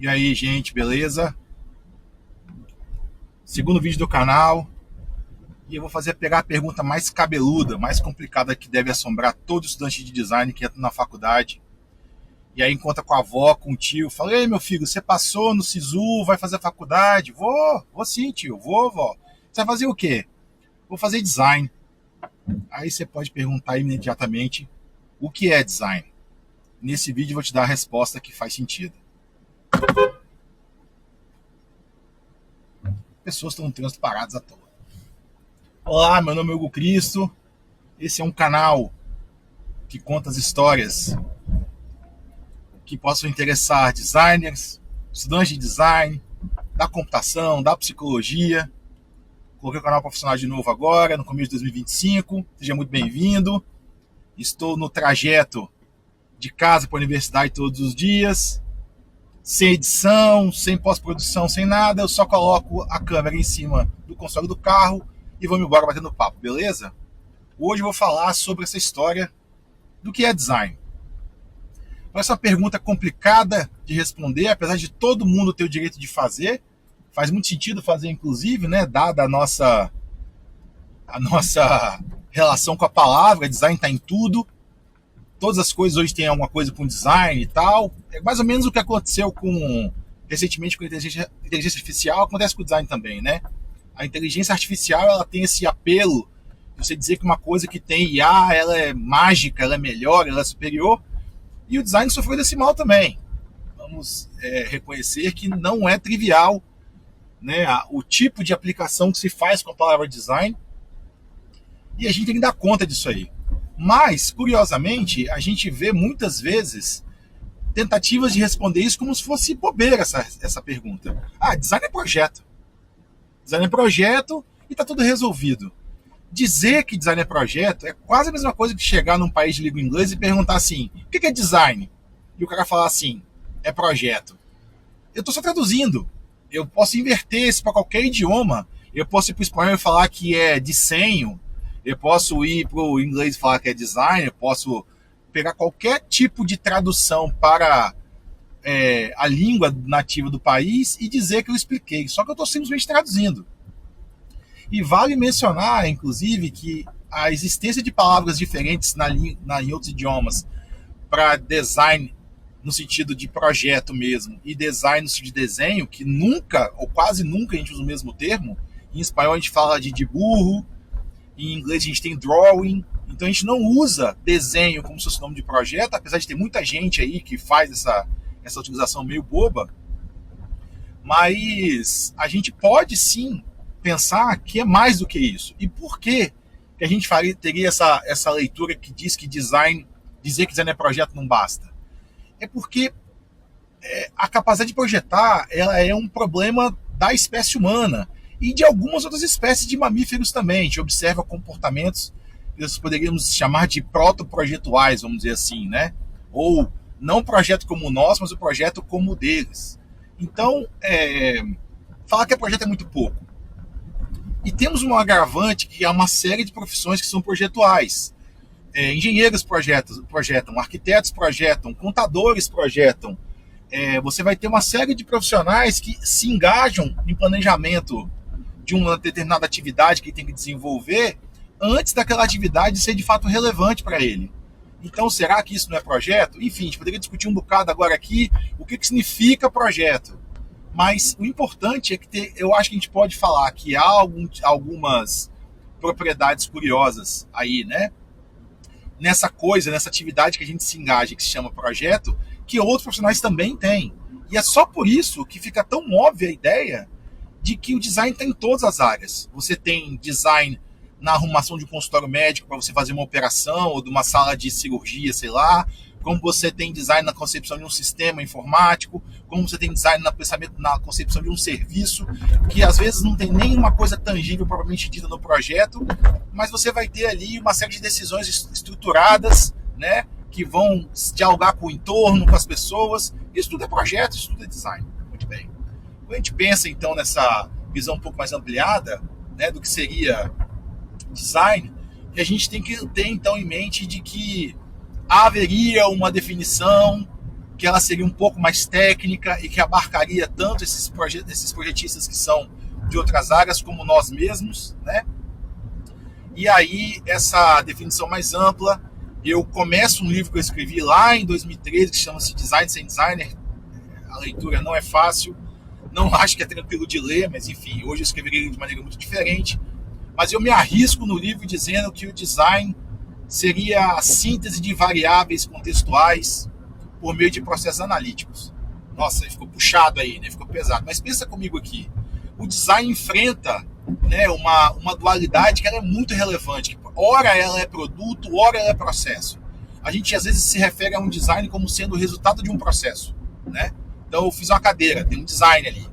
E aí, gente, beleza? Segundo vídeo do canal. E eu vou pegar a pergunta mais cabeluda, mais complicada que deve assombrar todo estudante de design que entra na faculdade. E aí encontra com a avó, com o tio, fala: "Ei, meu filho, você passou no SISU, vai fazer a faculdade?" Vou sim, tio, vou, vó. Você vai fazer o quê? Vou fazer design. Aí você pode perguntar imediatamente o que é design. Nesse vídeo eu vou te dar a resposta que faz sentido. Pessoas estão no trânsito paradas à toa. Olá, meu nome é Hugo Cristo. Esse é um canal que conta as histórias que possam interessar designers, estudantes de design, da computação, da psicologia. Coloquei o canal profissional de novo agora, no começo de 2025. Seja muito bem-vindo. Estou no trajeto de casa para a universidade todos os dias, sem edição, sem pós-produção, sem nada. Eu só coloco a câmera em cima do console do carro e vou me embora batendo papo, beleza? Hoje eu vou falar sobre essa história do que é design. Essa é uma pergunta complicada de responder, apesar de todo mundo ter o direito de fazer. Faz muito sentido fazer, inclusive, né, dada a nossa relação com a palavra. Design está em tudo. Todas as coisas hoje têm alguma coisa com design e tal. É mais ou menos o que aconteceu recentemente com a inteligência artificial, acontece com o design também, né? A inteligência artificial, ela tem esse apelo de você dizer que uma coisa que tem IA, ela é mágica, ela é melhor, ela é superior. E o design sofreu desse mal também. Vamos reconhecer que não é trivial, né, o tipo de aplicação que se faz com a palavra design. E a gente tem que dar conta disso aí. Mas, curiosamente, a gente vê muitas vezes tentativas de responder isso como se fosse bobeira essa pergunta. Design é projeto. Design é projeto e está tudo resolvido. Dizer que design é projeto é quase a mesma coisa que chegar num país de língua inglesa e perguntar assim: o que é design? E o cara falar assim: é projeto. Eu estou só traduzindo. Eu posso inverter isso para qualquer idioma. Eu posso ir para o espanhol e falar que é desenho. Eu posso ir para o inglês e falar que é design. Eu posso pegar qualquer tipo de tradução para a língua nativa do país e dizer que eu expliquei. Só que eu estou simplesmente traduzindo. E vale mencionar, inclusive, que a existência de palavras diferentes em outros idiomas para design no sentido de projeto mesmo e design no sentido de desenho, que nunca ou quase nunca a gente usa o mesmo termo. Em espanhol a gente fala de dibujo, em inglês a gente tem drawing. Então a gente não usa desenho como se fosse nome de projeto, apesar de ter muita gente aí que faz essa utilização meio boba. Mas a gente pode sim pensar que é mais do que isso. E por que a gente teria essa leitura que diz que dizer que design é projeto não basta? É porque a capacidade de projetar, ela é um problema da espécie humana e de algumas outras espécies de mamíferos também. A gente observa comportamentos que nós poderíamos chamar de protoprojetuais, vamos dizer assim, né? Ou não o projeto como o nosso, mas o projeto como o deles. Então, falar que é projeto é muito pouco. E temos um agravante que é uma série de profissões que são projetuais. Engenheiros projetam, arquitetos projetam, contadores projetam. Você vai ter uma série de profissionais que se engajam em planejamento de uma determinada atividade que ele tem que desenvolver antes daquela atividade ser de fato relevante para ele. Então, será que isso não é projeto? Enfim, a gente poderia discutir um bocado agora aqui o que significa projeto. Mas o importante é que eu acho que a gente pode falar que há algumas propriedades curiosas aí, né? Nessa atividade que a gente se engaja, que se chama projeto, que outros profissionais também têm. E é só por isso que fica tão óbvia a ideia de que o design está em todas as áreas. Você tem design na arrumação de um consultório médico para você fazer uma operação ou de uma sala de cirurgia, sei lá, como você tem design na concepção de um sistema informático, como você tem design na concepção de um serviço, que às vezes não tem nenhuma coisa tangível propriamente dita no projeto, mas você vai ter ali uma série de decisões estruturadas, né, que vão dialogar com o entorno, com as pessoas. Isso tudo é projeto, isso tudo é design. Muito bem. Quando a gente pensa, então, nessa visão um pouco mais ampliada, né, do que seria design, a gente tem que ter, então, em mente de que haveria uma definição que ela seria um pouco mais técnica e que abarcaria tanto esses projetistas que são de outras áreas como nós mesmos, né? E aí, essa definição mais ampla, eu começo um livro que eu escrevi lá em 2013, que chama-se Design Sem Designer. A leitura não é fácil, não acho que é tranquilo de ler, mas enfim, hoje eu escreveria de maneira muito diferente. Mas eu me arrisco no livro dizendo que o design seria a síntese de variáveis contextuais por meio de processos analíticos. Nossa, ficou puxado aí, né? Ficou pesado. Mas pensa comigo aqui. O design enfrenta, né, uma dualidade que ela é muito relevante. Ora ela é produto, ora ela é processo. A gente às vezes se refere a um design como sendo o resultado de um processo, né? Então eu fiz uma cadeira, tem um design ali.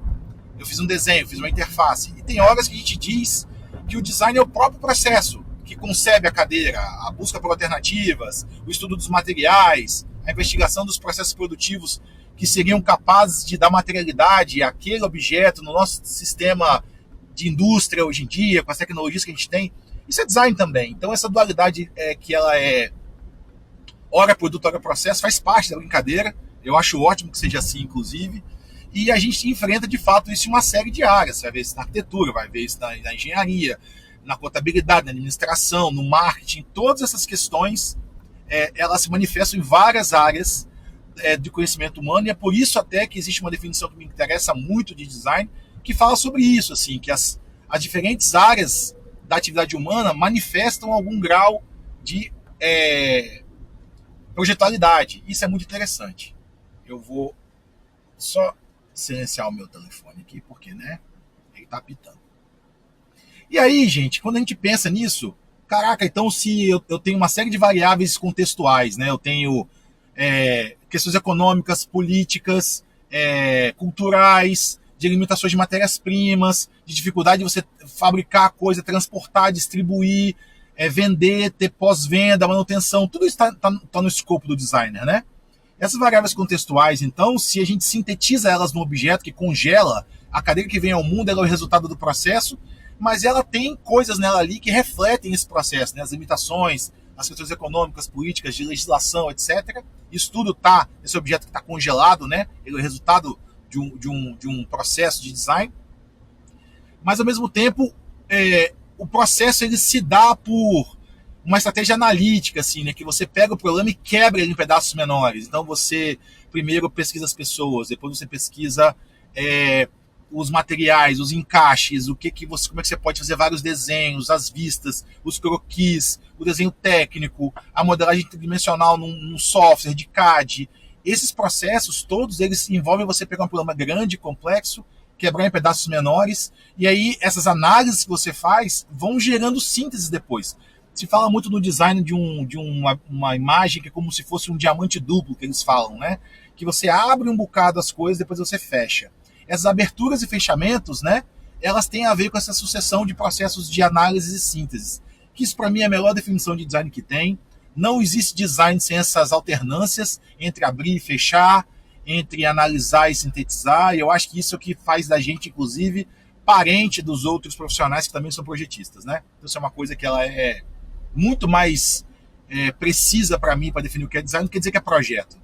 Eu fiz um desenho, fiz uma interface. E tem horas que a gente diz que o design é o próprio processo que concebe a cadeira, a busca por alternativas, o estudo dos materiais, a investigação dos processos produtivos que seriam capazes de dar materialidade àquele objeto no nosso sistema de indústria hoje em dia, com as tecnologias que a gente tem. Isso é design também. Então essa dualidade que ela é ora produto, ora processo, faz parte da brincadeira. Eu acho ótimo que seja assim, inclusive. E a gente enfrenta, de fato, isso em uma série de áreas. Você vai ver isso na arquitetura, vai ver isso na engenharia, na contabilidade, na administração, no marketing. Todas essas questões, elas se manifestam em várias áreas de conhecimento humano. E é por isso até que existe uma definição que me interessa muito de design, que fala sobre isso, assim, que as diferentes áreas da atividade humana manifestam algum grau de projetualidade. Isso é muito interessante. Eu vou só silenciar o meu telefone aqui, porque, né, ele tá apitando. E aí, gente, quando a gente pensa nisso, caraca, então se eu tenho uma série de variáveis contextuais, né, eu tenho questões econômicas, políticas, culturais, de limitações de matérias-primas, de dificuldade de você fabricar coisa, transportar, distribuir, vender, ter pós-venda, manutenção, tudo isso tá no escopo do designer, né? Essas variáveis contextuais, então, se a gente sintetiza elas num objeto que congela, a cadeira que vem ao mundo ela é o resultado do processo, mas ela tem coisas nela ali que refletem esse processo, né? As limitações, as questões econômicas, políticas, de legislação, etc. Isso tudo está nesse objeto que está congelado, né? Ele é o resultado de um processo de design. Mas, ao mesmo tempo, o processo ele se dá por uma estratégia analítica, assim, né? Que você pega o problema e quebra ele em pedaços menores. Então você primeiro pesquisa as pessoas, depois você pesquisa os materiais, os encaixes, como é que você pode fazer vários desenhos, as vistas, os croquis, o desenho técnico, a modelagem tridimensional num software de CAD. Esses processos todos eles envolvem você pegar um problema grande, complexo, quebrar em pedaços menores, e aí essas análises que você faz vão gerando sínteses depois. Se fala muito no design de uma imagem que é como se fosse um diamante duplo, que eles falam, né? Que você abre um bocado as coisas, depois você fecha. Essas aberturas e fechamentos, né? Elas têm a ver com essa sucessão de processos de análise e síntese. Que isso, para mim, é a melhor definição de design que tem. Não existe design sem essas alternâncias entre abrir e fechar, entre analisar e sintetizar. E eu acho que isso é o que faz da gente, inclusive, parente dos outros profissionais que também são projetistas, né? Então, isso é uma coisa que ela é muito mais precisa para mim para definir o que é design do que dizer que é projeto.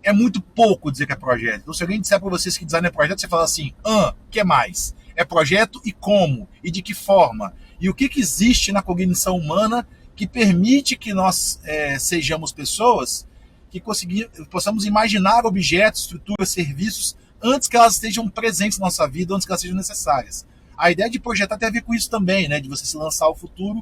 É muito pouco dizer que é projeto. Então, se alguém disser para vocês que design é projeto, você fala assim, o que é mais? É projeto e como? E de que forma? E o que existe na cognição humana que permite que nós sejamos pessoas que possamos imaginar objetos, estruturas, serviços antes que elas estejam presentes na nossa vida, antes que elas sejam necessárias. A ideia de projetar tem a ver com isso também, né? De você se lançar ao futuro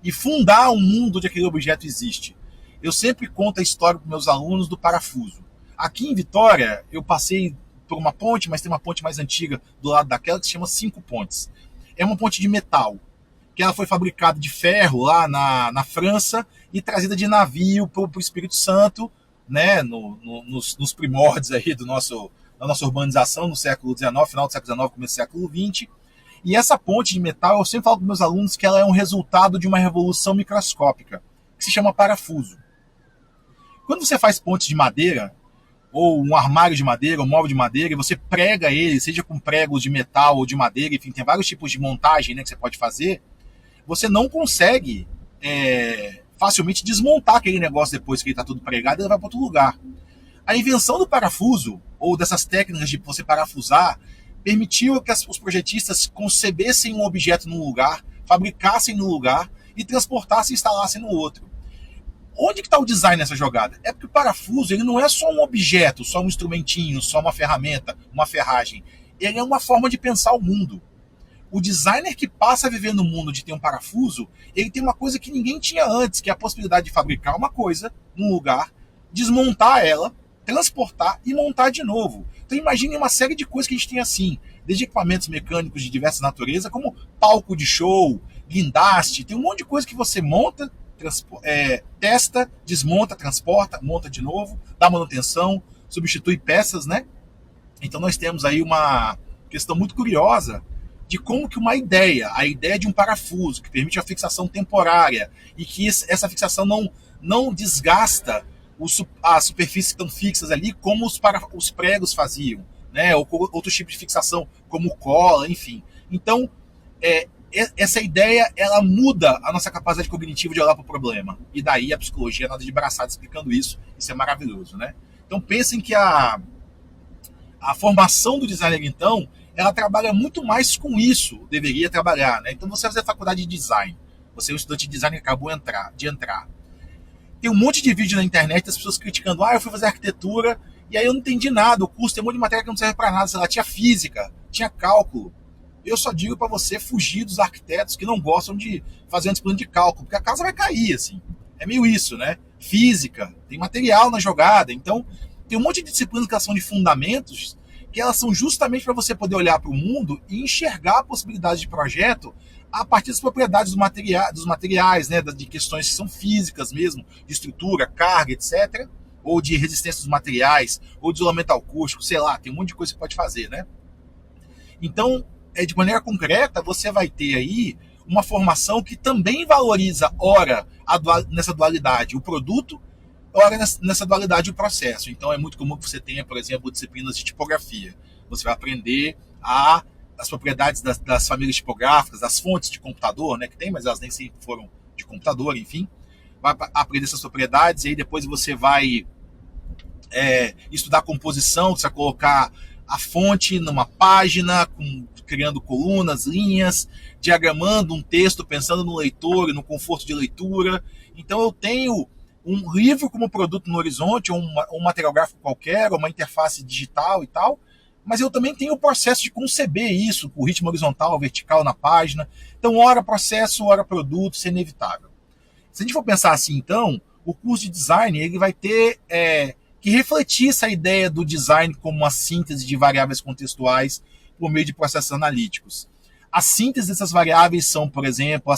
e fundar um mundo onde aquele objeto existe. Eu sempre conto a história para meus alunos do parafuso. Aqui em Vitória, eu passei por uma ponte, mas tem uma ponte mais antiga do lado daquela que se chama Cinco Pontes. É uma ponte de metal, que ela foi fabricada de ferro lá na França e trazida de navio para o Espírito Santo, né, nos primórdios aí da nossa urbanização no século XIX, final do século XIX, começo do século XX. E essa ponte de metal, eu sempre falo para meus alunos que ela é um resultado de uma revolução microscópica, que se chama parafuso. Quando você faz pontes de madeira, ou um armário de madeira, um móvel de madeira, e você prega ele, seja com pregos de metal ou de madeira, enfim, tem vários tipos de montagem, né, que você pode fazer, você não consegue facilmente desmontar aquele negócio depois que ele está tudo pregado e levar para outro lugar. A invenção do parafuso, ou dessas técnicas de você parafusar, permitiu que os projetistas concebessem um objeto num lugar, fabricassem num lugar e transportassem e instalassem no outro. Onde que está o design nessa jogada? É porque o parafuso ele não é só um objeto, só um instrumentinho, só uma ferramenta, uma ferragem. Ele é uma forma de pensar o mundo. O designer que passa a viver no mundo de ter um parafuso, ele tem uma coisa que ninguém tinha antes, que é a possibilidade de fabricar uma coisa num lugar, desmontar ela, transportar e montar de novo. Então imagine uma série de coisas que a gente tem assim, desde equipamentos mecânicos de diversas naturezas, como palco de show, guindaste, tem um monte de coisa que você monta, testa, desmonta, transporta, monta de novo, dá manutenção, substitui peças, né? Então nós temos aí uma questão muito curiosa de como que uma ideia, a ideia de um parafuso que permite a fixação temporária e que essa fixação não desgasta as superfícies que estão fixas ali como os pregos faziam, né? Ou outros tipos de fixação como cola, enfim. Então, essa ideia ela muda a nossa capacidade cognitiva de olhar para o problema. E daí a psicologia nada de braçada explicando isso. Isso é maravilhoso, né? Então pensem que a formação do designer, então, ela trabalha muito mais com isso, deveria trabalhar, né? Então você vai fazer faculdade de design, você é um estudante de design que acabou de entrar. Tem um monte de vídeo na internet das pessoas criticando, eu fui fazer arquitetura e aí eu não entendi nada, o curso tem um monte de matéria que não serve para nada, sei lá, tinha física, tinha cálculo. Eu só digo para você fugir dos arquitetos que não gostam de fazer um disciplina de cálculo, porque a casa vai cair, assim. É meio isso, né? Física, tem material na jogada, então tem um monte de disciplinas que são de fundamentos, que elas são justamente para você poder olhar para o mundo e enxergar a possibilidade de projeto a partir das propriedades dos materiais, né, de questões que são físicas mesmo, de estrutura, carga, etc., ou de resistência dos materiais, ou de isolamento acústico, sei lá, tem um monte de coisa que você pode fazer, né? Então, de maneira concreta, você vai ter aí uma formação que também valoriza, ora, nessa dualidade, o produto, ora nessa dualidade o processo. Então é muito comum que você tenha, por exemplo, disciplinas de tipografia. Você vai aprender as propriedades das famílias tipográficas, das fontes de computador, né, que tem, mas elas nem sempre foram de computador, enfim. Vai aprender essas propriedades e aí depois você vai estudar composição, você vai colocar a fonte numa página, criando colunas, linhas, diagramando um texto, pensando no leitor e no conforto de leitura. Então eu tenho um livro como produto no horizonte, ou um material gráfico qualquer, ou uma interface digital e tal, mas eu também tenho o processo de conceber isso, o ritmo horizontal, vertical na página. Então, ora processo, ora produto, isso é inevitável. Se a gente for pensar assim, então, o curso de design ele vai ter que refletir essa ideia do design como uma síntese de variáveis contextuais por meio de processos analíticos. A síntese dessas variáveis são, por exemplo,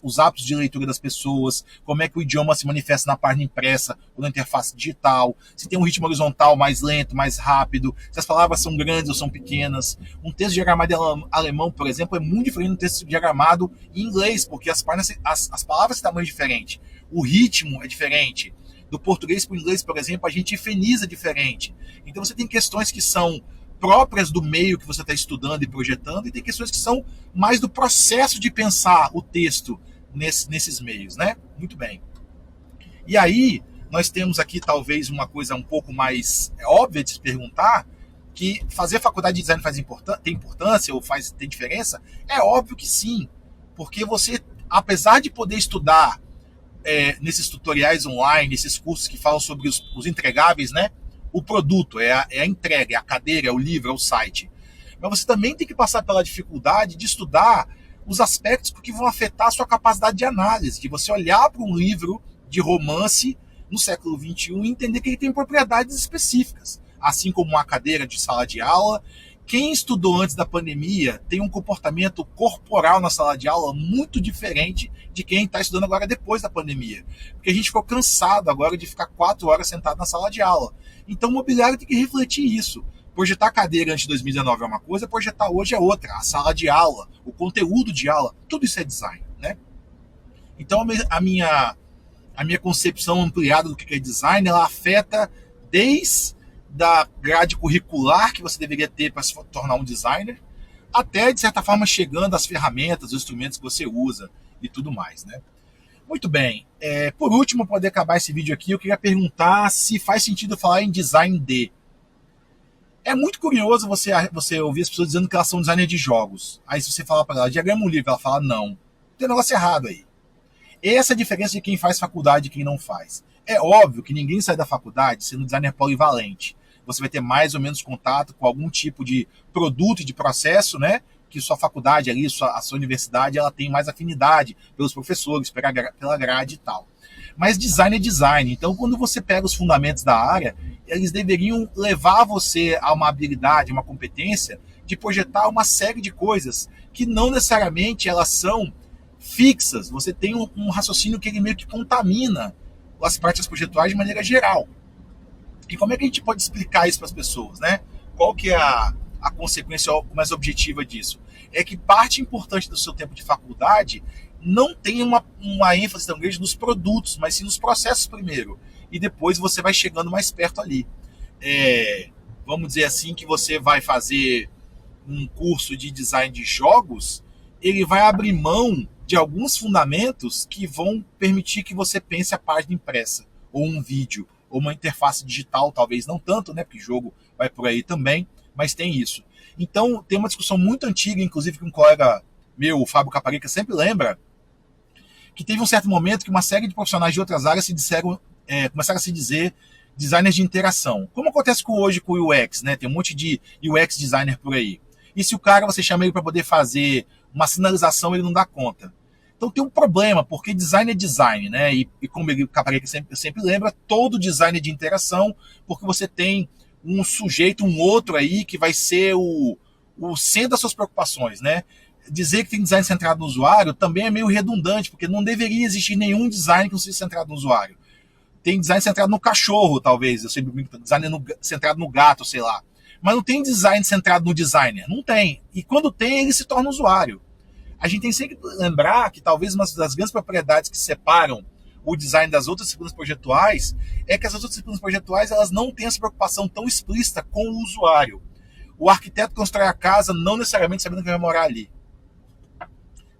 os hábitos de leitura das pessoas, como é que o idioma se manifesta na página impressa ou na interface digital, se tem um ritmo horizontal mais lento, mais rápido, se as palavras são grandes ou são pequenas. Um texto diagramado em alemão, por exemplo, é muito diferente do texto diagramado em inglês, porque as palavras têm tamanho diferente, o ritmo é diferente. Do português para o inglês, por exemplo, a gente infiniza diferente. Então você tem questões que são próprias do meio que você está estudando e projetando, e tem questões que são mais do processo de pensar o texto nesses meios, né? Muito bem. E aí, nós temos aqui talvez uma coisa um pouco mais óbvia de se perguntar, que fazer faculdade de design tem importância ou tem diferença? É óbvio que sim, porque você, apesar de poder estudar nesses tutoriais online, esses cursos que falam sobre os entregáveis, né? O produto, é a entrega, é a cadeira, é o livro, é o site. Mas você também tem que passar pela dificuldade de estudar os aspectos que vão afetar a sua capacidade de análise, de você olhar para um livro de romance no século XXI e entender que ele tem propriedades específicas, assim como uma cadeira de sala de aula. Quem estudou antes da pandemia tem um comportamento corporal na sala de aula muito diferente de quem está estudando agora depois da pandemia. Porque a gente ficou cansado agora de ficar 4 horas sentado na sala de aula. Então o mobiliário tem que refletir isso. Projetar cadeira antes de 2019 é uma coisa, projetar hoje é outra. A sala de aula, o conteúdo de aula, tudo isso é design, né? Então a minha concepção ampliada do que é design, ela afeta desde da grade curricular que você deveria ter para se tornar um designer, até, de certa forma, chegando às ferramentas, os instrumentos que você usa e tudo mais, né? Muito bem. Por último, para poder acabar esse vídeo aqui, eu queria perguntar se faz sentido falar em design de. É muito curioso você ouvir as pessoas dizendo que elas são designers de jogos. Aí se você falar para ela, diagrama um livro, ela fala não. Tem um negócio errado aí. Essa é a diferença de quem faz faculdade e quem não faz. É óbvio que ninguém sai da faculdade sendo designer polivalente. Você vai ter mais ou menos contato com algum tipo de produto e de processo, né? Que sua faculdade ali, a sua universidade, ela tem mais afinidade pelos professores, pela grade e tal. Mas design é design. Então, quando você pega os fundamentos da área, eles deveriam levar você a uma habilidade, uma competência de projetar uma série de coisas que não necessariamente elas são fixas. Você tem um raciocínio que ele meio que contamina as práticas projetuais de maneira geral. E como é que a gente pode explicar isso para as pessoas, né? Qual que é a consequência mais objetiva disso? É que parte importante do seu tempo de faculdade não tem uma ênfase tão grande nos produtos, mas sim nos processos primeiro. E depois você vai chegando mais perto ali. Vamos dizer assim, que você vai fazer um curso de design de jogos, ele vai abrir mão de alguns fundamentos que vão permitir que você pense a página impressa, ou um vídeo, ou uma interface digital, talvez não tanto, né? Porque o jogo vai por aí também, mas tem isso. Então, tem uma discussão muito antiga, inclusive que um colega meu, o Fábio Caparica, sempre lembra, que teve um certo momento que uma série de profissionais de outras áreas começaram a se dizer designers de interação. Como acontece hoje com o UX, né? Tem um monte de UX designer por aí. E se o cara, você chama ele para poder fazer uma sinalização, ele não dá conta. Então tem um problema, porque design é design, né? E como o Caparica sempre lembra, todo design é de interação, porque você tem um sujeito, um outro aí, que vai ser o centro das suas preocupações, né? Dizer que tem design centrado no usuário também é meio redundante, porque não deveria existir nenhum design que não seja centrado no usuário. Tem design centrado no cachorro, talvez, eu sempre brinco, design centrado no gato, sei lá. Mas não tem design centrado no designer, não tem. E quando tem, ele se torna usuário. A gente tem sempre que lembrar que talvez uma das grandes propriedades que separam o design das outras disciplinas projetuais é que as outras disciplinas projetuais elas não têm essa preocupação tão explícita com o usuário. O arquiteto constrói a casa não necessariamente sabendo que vai morar ali.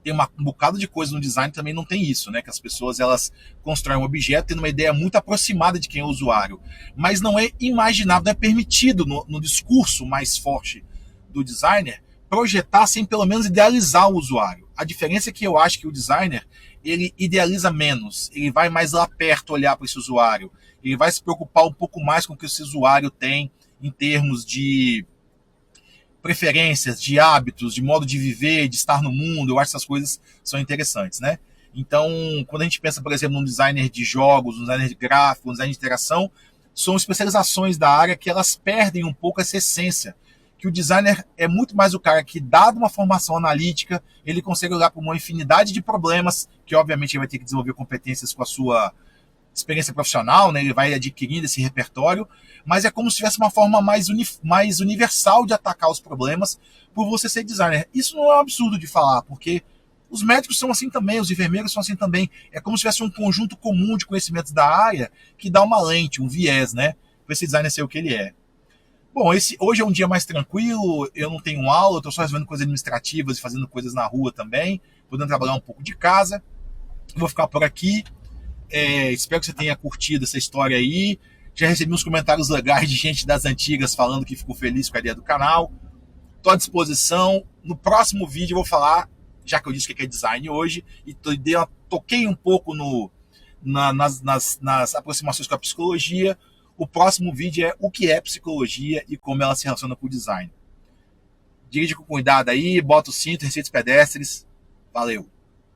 Tem um bocado de coisa no design também não tem isso, né? Que as pessoas elas constroem um objeto tendo uma ideia muito aproximada de quem é o usuário. Mas não é imaginável, não é permitido no discurso mais forte do designer projetar sem pelo menos idealizar o usuário. A diferença é que eu acho que o designer ele idealiza menos, ele vai mais lá perto olhar para esse usuário, ele vai se preocupar um pouco mais com o que esse usuário tem em termos de preferências, de hábitos, de modo de viver, de estar no mundo. Eu acho que essas coisas são interessantes, né? Então, quando a gente pensa, por exemplo, num designer de jogos, num designer de gráfico, num designer de interação, são especializações da área que elas perdem um pouco essa essência. Que o designer é muito mais o cara que, dado uma formação analítica, ele consegue olhar para uma infinidade de problemas, que obviamente ele vai ter que desenvolver competências com a sua experiência profissional, né? Ele vai adquirindo esse repertório, mas é como se tivesse uma forma mais universal de atacar os problemas por você ser designer. Isso não é um absurdo de falar, porque os médicos são assim também, os enfermeiros são assim também. É como se tivesse um conjunto comum de conhecimentos da área que dá uma lente, um viés, né? Para esse designer ser o que ele é. Bom, hoje é um dia mais tranquilo, eu não tenho aula, eu estou só resolvendo coisas administrativas e fazendo coisas na rua também, podendo trabalhar um pouco de casa. Vou ficar por aqui. Espero que você tenha curtido essa história aí. Já recebi uns comentários legais de gente das antigas falando que ficou feliz com a ideia do canal. Estou à disposição. No próximo vídeo eu vou falar, já que eu disse que é design hoje, e toquei um pouco nas aproximações com a psicologia. O próximo vídeo é o que é psicologia e como ela se relaciona com o design. Dirige com cuidado aí, bota o cinto, respeita os pedestres. Valeu!